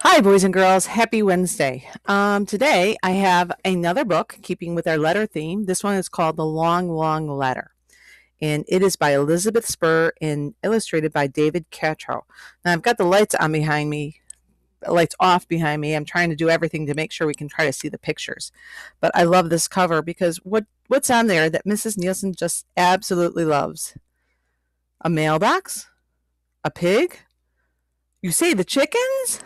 Hi, boys and girls. Happy Wednesday. Today I have another book, keeping with our letter theme. This one is called The Long, Long Letter, and it is by Elizabeth Spurr and illustrated by David Catrow. Now, I've got the lights on behind me, lights off behind me. I'm trying to do everything to make sure we can try to see the pictures. But I love this cover because what's on there that Mrs. Nielsen just absolutely loves? A mailbox? A pig? You say the chickens?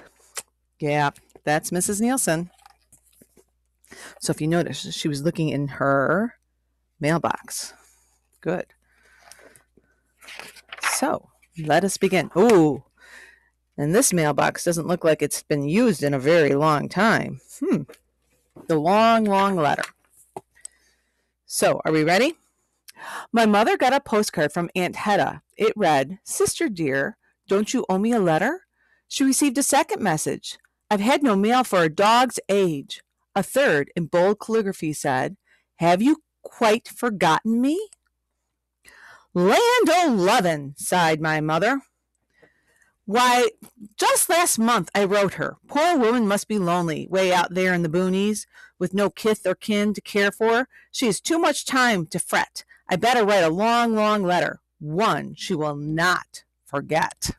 Yeah, that's Mrs. Nielsen. So if you notice, she was looking in her mailbox. Good. So let us begin. Ooh, and this mailbox doesn't look like it's been used in a very long time. The long, long letter. So are we ready? My mother got a postcard from Aunt Hedda. It read, "Sister dear, don't you owe me a letter?" She received a second message. "I've had no mail for a dog's age." A third, in bold calligraphy, said, "Have you quite forgotten me?" "Land o' sighed my mother. "Why, just last month I wrote her. Poor woman must be lonely, way out there in the boonies, with no kith or kin to care for. She has too much time to fret. I better write a long, long letter, one she will not forget."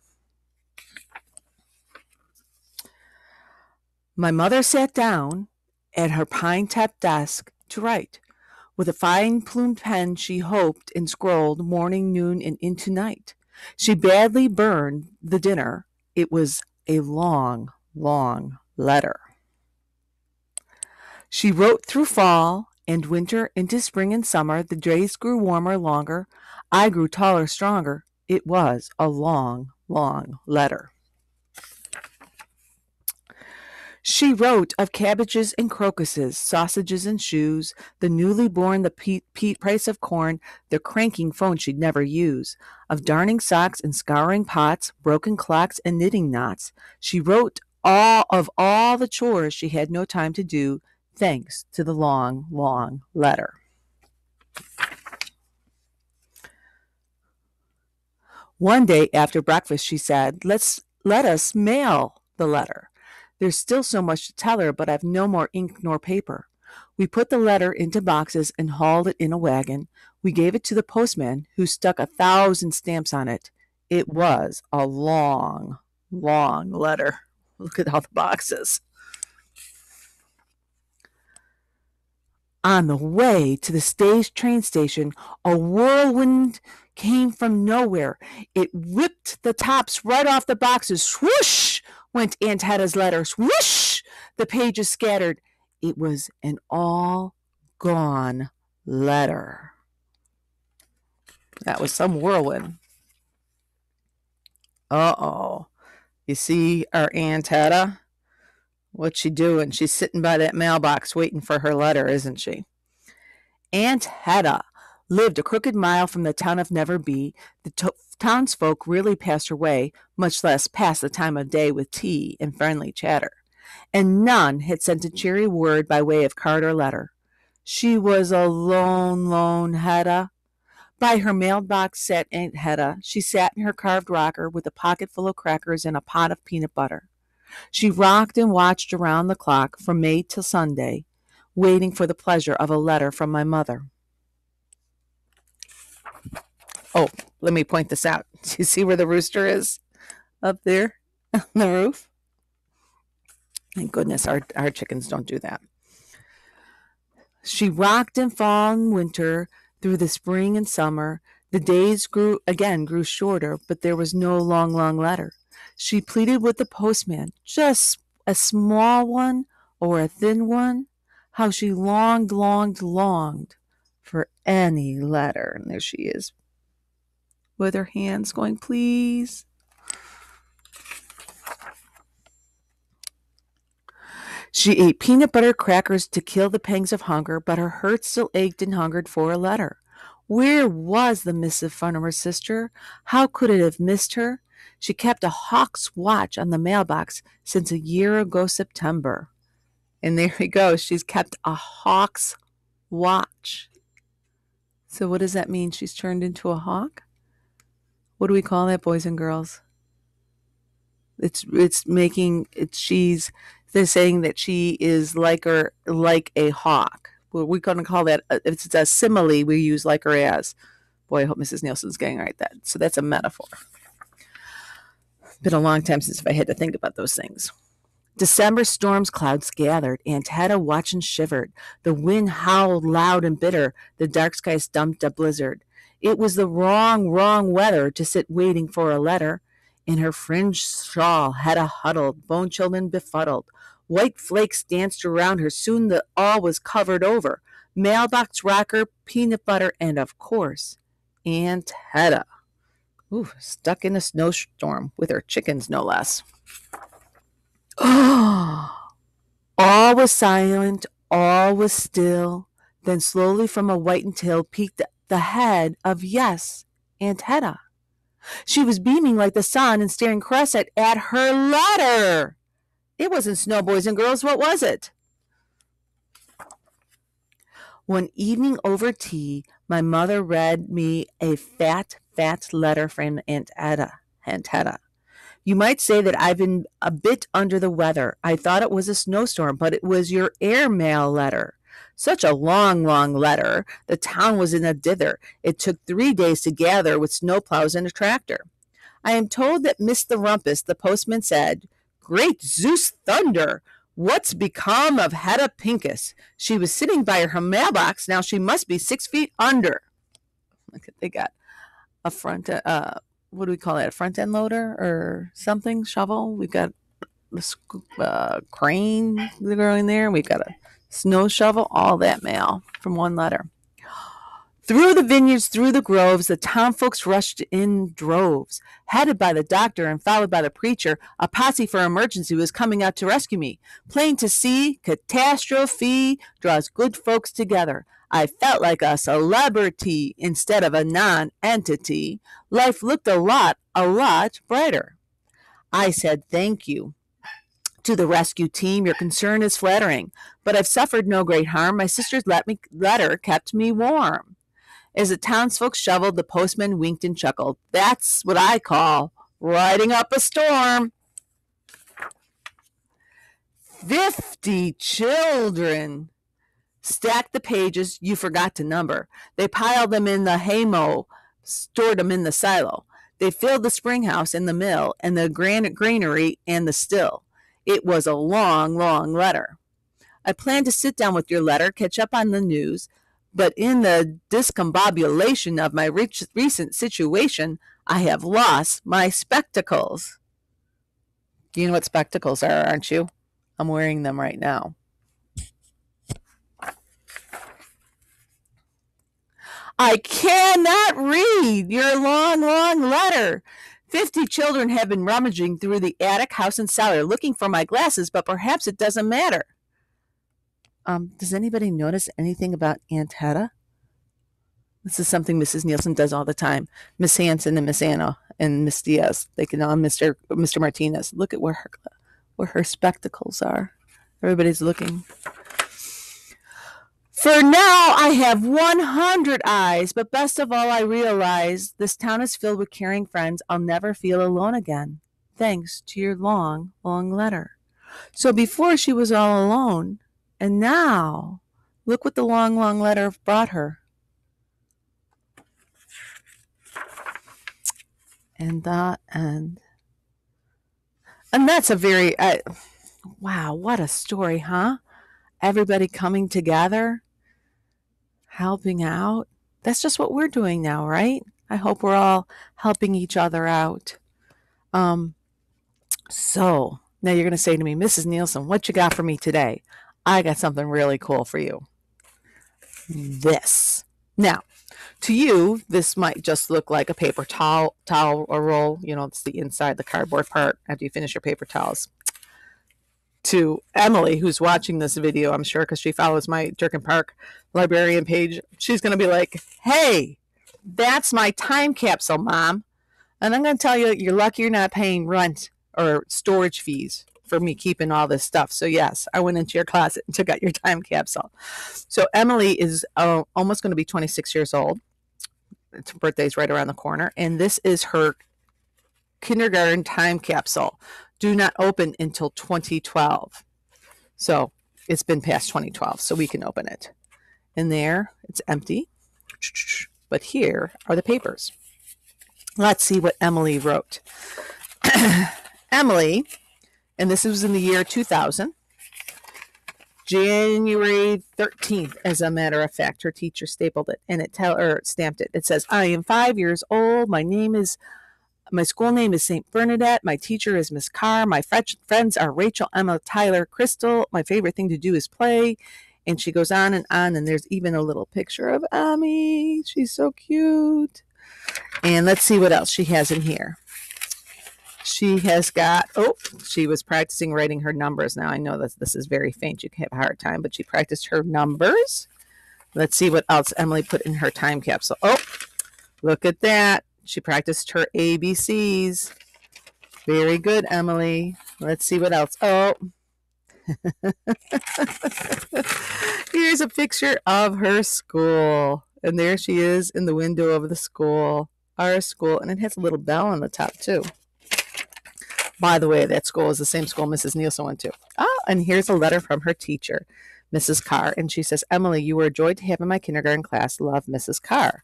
My mother sat down at her pine-topped desk to write. With a fine-plumed pen she hoped and scrolled morning, noon, and into night. She badly burned the dinner. It was a long, long letter. She wrote through fall and winter into spring and summer. The days grew warmer, longer. I grew taller, stronger. It was a long, long letter. She wrote of cabbages and crocuses, sausages and shoes, the newly born, the price of corn, the cranking phone she'd never use, of darning socks and scouring pots, broken clocks and knitting knots. She wrote all the chores she had no time to do, thanks to the long, long letter. One day after breakfast, she said, let us mail the letter. There's still so much to tell her, but I've no more ink nor paper. We put the letter into boxes and hauled it in a wagon. We gave it to the postman, who stuck 1,000 stamps on it. It was a long, long letter. Look at all the boxes. On the way to the train station, a whirlwind came from nowhere. It ripped the tops right off the boxes. Swoosh went Aunt Hedda's letter. Swoosh! The pages scattered. It was an all gone letter. That was some whirlwind. Uh-oh. You see our Aunt Hedda? What's she doing? She's sitting by that mailbox waiting for her letter, isn't she? Aunt Hedda lived a crooked mile from the town of Neverby. The townsfolk rarely passed her way, much less passed the time of day with tea and friendly chatter. And none had sent a cheery word by way of card or letter. She was a lone, lone Hedda. By her mailbox sat Aunt Hedda. She sat in her carved rocker with a pocket full of crackers and a pot of peanut butter. She rocked and watched around the clock from May till Sunday, waiting for the pleasure of a letter from my mother. Oh, let me point this out. Do you see where the rooster is? Up there on the roof? Thank goodness our chickens don't do that. She rocked in fall and winter, through the spring and summer. The days grew shorter, but there was no long, long letter. She pleaded with the postman, just a small one or a thin one. How she longed, longed, longed for any letter. And there she is with her hands going, please. She ate peanut butter crackers to kill the pangs of hunger, but her heart still ached and hungered for a letter. Where was the missive from her sister? How could it have missed her? She kept a hawk's watch on the mailbox since a year ago September. And there we go. She's kept a hawk's watch. So what does that mean? She's turned into a hawk? What do we call that, boys and girls? They're saying that she is like a hawk. We're going to call that, if it's a simile, we use like her as. Boy, I hope Mrs. Nielsen's getting right that. So that's a metaphor. Been a long time since I had to think about those things. December storms clouds gathered. Aunt Hedda watched and shivered. The wind howled loud and bitter. The dark skies dumped a blizzard. It was the wrong weather to sit waiting for a letter. In her fringed shawl, Hedda huddled, bone-chilled and befuddled. White flakes danced around her. Soon all was covered over. Mailbox, rocker, peanut butter, and, of course, Aunt Hedda. Ooh, stuck in a snowstorm with her chickens, no less. All was silent, all was still. Then slowly from a whitened hill peeked the head of, yes, Aunt Hedda. She was beaming like the sun and staring cross-eyed at her letter. It wasn't snow, boys and girls. What was it? One evening over tea, my mother read me a fat letter from Aunt Hedda. You might say that I've been a bit under the weather. I thought it was a snowstorm, but it was your airmail letter. Such a long letter. The town was in a dither. It took 3 days to gather with snowplows and a tractor. I am told that Miss the Rumpus, the postman, said, "Great Zeus thunder! What's become of Hedda Pincus? She was sitting by her mailbox. Now she must be 6 feet under." Look, they got a front, what do we call it? A front end loader or something? Shovel? We've got a crane going there. We've got a snow shovel. All that mail from one letter. Through the vineyards, through the groves, the town folks rushed in droves. Headed by the doctor and followed by the preacher, a posse for emergency was coming out to rescue me. Plain to see, catastrophe draws good folks together. I felt like a celebrity instead of a non-entity. Life looked a lot brighter. I said thank you to the rescue team. Your concern is flattering, but I've suffered no great harm. My sister's letter kept me warm. As the townsfolk shoveled, the postman winked and chuckled. That's what I call riding up a storm. 50 children stacked the pages you forgot to number. They piled them in the haymow, stored them in the silo. They filled the spring house and the mill and the granary and the still. It was a long letter. I planned to sit down with your letter, catch up on the news, but in the discombobulation of my recent situation, I have lost my spectacles. You know what spectacles are, aren't you? I'm wearing them right now. I cannot read your long letter. 50 children have been rummaging through the attic, house, and cellar looking for my glasses, but perhaps it doesn't matter. Does anybody notice anything about Aunt Hedda? This is something Mrs. Nielsen does all the time. Miss Hanson and Miss Anna and Miss Diaz. They can Mr. Martinez. Look at where her spectacles are. Everybody's looking. For now, I have 100 eyes, but best of all, I realize this town is filled with caring friends. I'll never feel alone again, thanks to your long letter. So before she was all alone, and now, look what the long letter brought her. And the end. And that's a very, wow, what a story, huh? Everybody coming together, helping out. That's just what we're doing now, right? I hope we're all helping each other out. So, now you're going to say to me, Mrs. Nielsen, what you got for me today? I got something really cool for you. This. Now, to you, this might just look like a paper towel or roll. You know, it's the inside, the cardboard part after you finish your paper towels. To Emily, who's watching this video, I'm sure, because she follows my Durkin Park librarian page, she's going to be like, hey, that's my time capsule, Mom. And I'm going to tell you, you're lucky you're not paying rent or storage fees for me keeping all this stuff. So yes, I went into your closet and took out your time capsule. So Emily is almost going to be 26 years old. Her birthday's right around the corner. And this is her kindergarten time capsule. do not open until 2012. So it's been past 2012, so we can open it. And there, it's empty. But here are the papers. Let's see what Emily wrote. Emily, and this was in the year 2000, January 13th, as a matter of fact, her teacher stapled it and stamped it. It says, I am 5 years old. My school name is St. Bernadette. My teacher is Miss Carr. My friends are Rachel, Emma, Tyler, Crystal. My favorite thing to do is play. And she goes on, and there's even a little picture of Emmy. She's so cute. And let's see what else she has in here. She has got, she was practicing writing her numbers. Now, I know that this is very faint. You can have a hard time, but she practiced her numbers. Let's see what else Emily put in her time capsule. Oh, look at that. She practiced her ABCs. Very good, Emily. Let's see what else. Oh, here's a picture of her school. And there she is in the window of the school, our school. And it has a little bell on the top, too. By the way, that school is the same school Mrs. Nielsen went to. Oh, and here's a letter from her teacher, Mrs. Carr. And she says, Emily, you were a joy to have in my kindergarten class. Love, Mrs. Carr.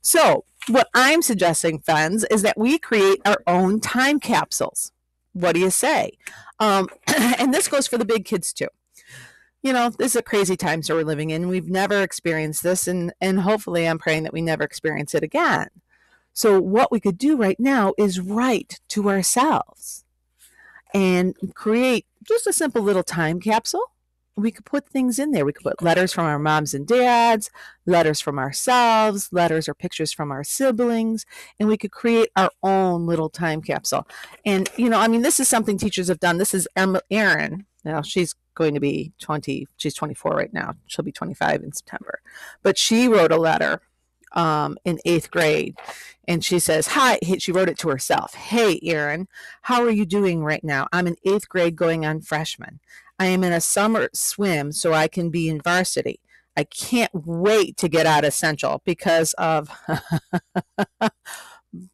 So what I'm suggesting, friends, is that we create our own time capsules. What do you say? And this goes for the big kids, too. You know, this is a crazy times that we're living in. We've never experienced this, and hopefully I'm praying that we never experience it again. So what we could do right now is write to ourselves and create just a simple little time capsule. We could put things in there. We could put letters from our moms and dads, letters from ourselves, letters or pictures from our siblings, and we could create our own little time capsule. And, you know, I mean, this is something teachers have done. This is Erin. Now, she's going to be 20. She's 24 right now. She'll be 25 in September. But she wrote a letter in 8th grade. And she says, hi, she wrote it to herself. Hey, Erin, how are you doing right now? I'm in 8th grade going on freshman. I am in a summer swim so I can be in varsity. I can't wait to get out of Central because of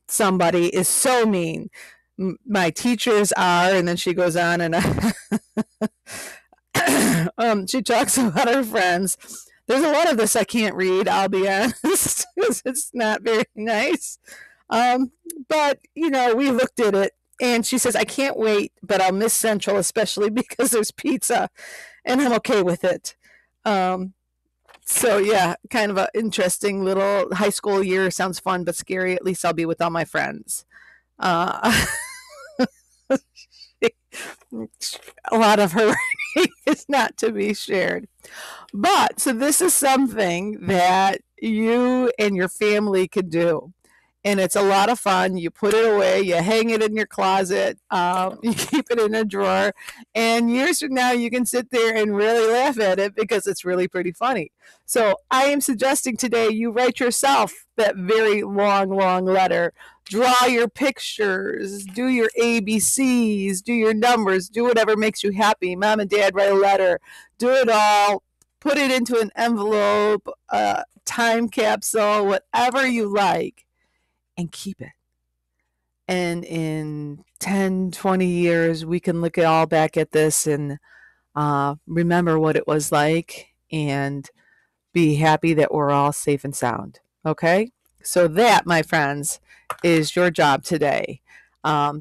somebody is so mean. My teachers are, and then she goes on and she talks about her friends. There's a lot of this I can't read, I'll be honest, because it's not very nice. But, you know, we looked at it, and she says, I can't wait, but I'll miss Central, especially because there's pizza, and I'm okay with it. So, yeah, kind of an interesting little high school year. Sounds fun, but scary. At least I'll be with all my friends. A lot of her writing is not to be shared. But so this is something that you and your family could do. And it's a lot of fun. You put it away, you hang it in your closet, you keep it in a drawer, and years from now you can sit there and really laugh at it because it's really pretty funny. So I am suggesting today you write yourself that very long, long letter. Draw your pictures, do your ABCs, do your numbers, do whatever makes you happy. Mom and Dad write a letter. Do it all. Put it into an envelope, time capsule, whatever you like, and keep it. And in 10, 20 years, we can look all back at this and remember what it was like and be happy that we're all safe and sound. Okay? So that, my friends, is your job today.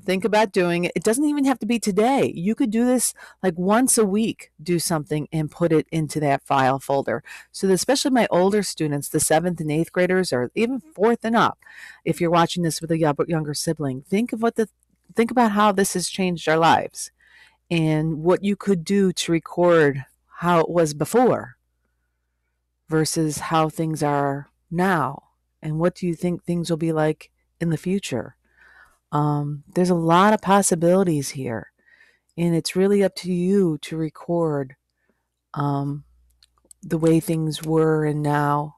Think about doing it. It doesn't even have to be today. You could do this like once a week, do something and put it into that file folder. So that especially my older students, the 7th and 8th graders, or even 4th and up, if you're watching this with a younger sibling, think about how this has changed our lives and what you could do to record how it was before versus how things are now. And what do you think things will be like in the future? There's a lot of possibilities here, and it's really up to you to record the way things were and now.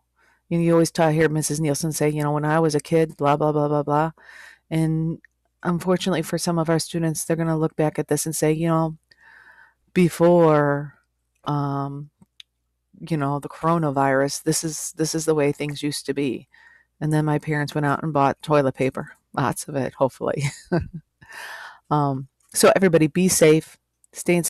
You always hear Mrs. Nielsen say, when I was a kid, blah, blah, blah, blah, blah. And unfortunately for some of our students, they're going to look back at this and say, before, the coronavirus, this is the way things used to be. And then my parents went out and bought toilet paper. Lots of it, hopefully. So everybody be safe, stay inside.